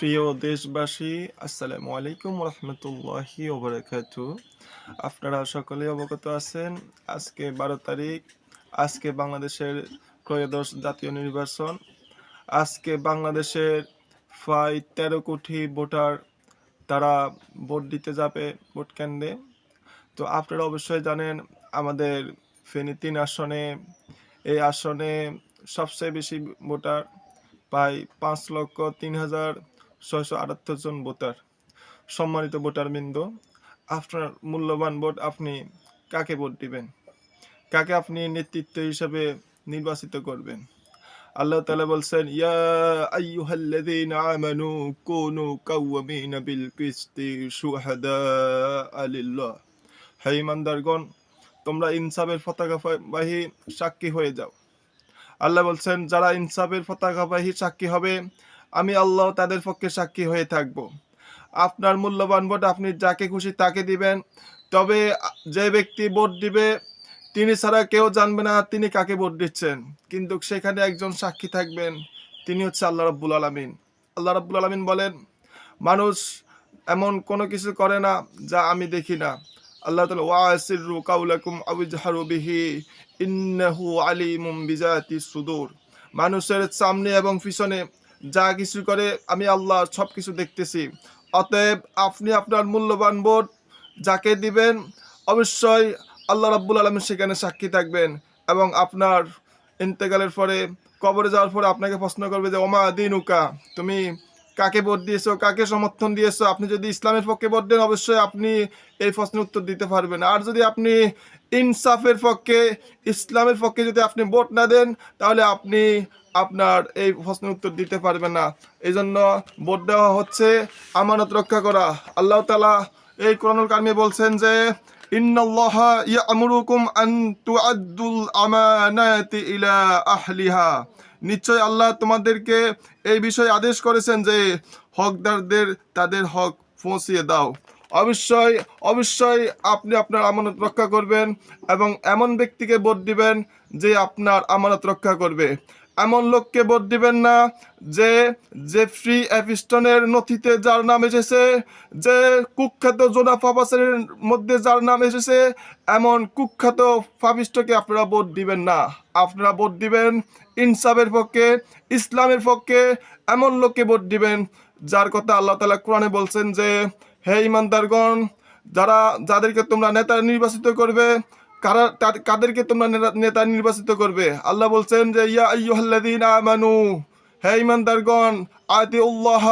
প্রিয় দেশবাসী, আসসালামু আলাইকুম রহমতুল্লাহি ওবারাকাতু। আপনারা সকলেই অবগত আছেন, আজকে 12 তারিখ। আজকে বাংলাদেশের ত্রয়োদশ জাতীয় নির্বাচন। আজকে বাংলাদেশের প্রায় 13 কোটি ভোটার তারা ভোট দিতে যাবে ভোট কেন্দ্রে। তো আপনারা অবশ্যই জানেন, আমাদের ফেনী 3 আসনে, এই আসনে সবচেয়ে বেশি ভোটার, প্রায় 5,03,678 জন ভোটার। সম্মানিত ভোটারবৃন্দ, আপনার মূল্যবান ভোট, আপনি কাকে ভোট দিবেন? কাকে আপনি নেতৃত্ব হিসেবে নির্বাচিত করবেন? আল্লাহ তাআলা বলছেন, ইয়া আইয়ুহাল্লাযীনা আমানু কুনু কাওয়ামিনা বিল কিসতি শুহাদাআ লিল্লাহ। হে ঈমানদারগণ, তোমরা ইনসাফের পতাকাবাহী সাক্ষী হয়ে যাও। আল্লাহ বলছেন, যারা ইনসাফের পতাকাবাহী সাক্ষী হবে, আমি আল্লাহ তাদের পক্ষে সাক্ষী হয়ে থাকব। আপনার মূল্যবান ভোট আপনি যাকে খুশি তাকে দিবেন, তবে যে ব্যক্তি ভোট দিবে তিনি ছাড়া কেউ জানবে না তিনি কাকে ভোট দিচ্ছেন, কিন্তু সেখানে একজন সাক্ষী থাকবেন, তিনি হচ্ছে আল্লাহ রাব্বুল আলামিন। আল্লাহ রাব্বুল আলামিন বলেন, মানুষ এমন কোনো কিছু করে না যা আমি দেখি না। আল্লাহ তাআলা ওয়াসিররু কাউলাকুম আও ইজহারু বিহি ইন্নাহু আলিমুম বিজাতিস সুদূর। মানুষের সামনে এবং পিছনে যা কিছু করে আমি আল্লাহ সবকিছু দেখতেছি। অতএব আপনি আপনার মূল্যবান ভোট যাকে দিবেন, অবশ্যই আল্লাহ রাব্বুল আলামিন সেখানে সাক্ষী থাকবেন, এবং আপনার ইন্তেকালের পরে, কবরে যাওয়ার পরে আপনাকে প্রশ্ন করবে যে ওমা দিনুকা, তুমি কাকে ভোট দিয়েছো, কাকে সমর্থন দিয়েছো। আপনি যদি ইসলামের পক্ষে ভোট দেন, অবশ্যই আপনি এই প্রশ্নের উত্তর দিতে পারবেন। আর যদি আপনি ইনসাফের পক্ষে, ইসলামের পক্ষে যদি আপনি ভোট না দেন, তাহলে আপনি আপনার এই প্রশ্নের উত্তর দিতে পারবেন না। এই জন্য ভোট দেওয়া হচ্ছে আমানত রক্ষা করা। আল্লাহ তাআলা এই কোরআনুল কারিমে বলছেন যে ইন্নাল্লাহা ইয়া'মুরুকুম আন তুআদ্দুল আমানাতি ইলা আহলিহা। নিশ্চয় আল্লাহ তোমাদেরকে এই বিষয়ে আদেশ করেছেন যে হকদারদের তাদের হক পৌঁছিয়ে দাও। অবশ্যই অবশ্যই আপনি আপনার আমানত রক্ষা করবেন, এবং এমন ব্যক্তিকে ভোট দিবেন যে আপনার আমানত রক্ষা করবে। এমন লোককে ভোট দিবেন না যে জেফ্রি অ্যাপিস্টনের নথিতে যার নাম এসেছে, যে কুখ্যাত জোনাহ পাপাসের মধ্যে যার নাম এসেছে, এমন কুখ্যাত পাপিষ্টকে আপনারা ভোট দিবেন না। আপনারা ভোট দিবেন ইনসাফের পক্ষে, ইসলামের পক্ষে। এমন লোককে ভোট দিবেন যার কথা আল্লাহ তাআলা কোরআনে বলছেন যে হে ঈমানদারগণ, যাদেরকে তোমরা নেতা নির্বাচিত করবে, কাদেরকে তোমরা নেতা নির্বাচিত করবে? আল্লাহ বলছেন যে ইয়া আইয়ুহাল্লাযীনা আমানু, হে ঈমানদারগণ, আতিউল্লাহ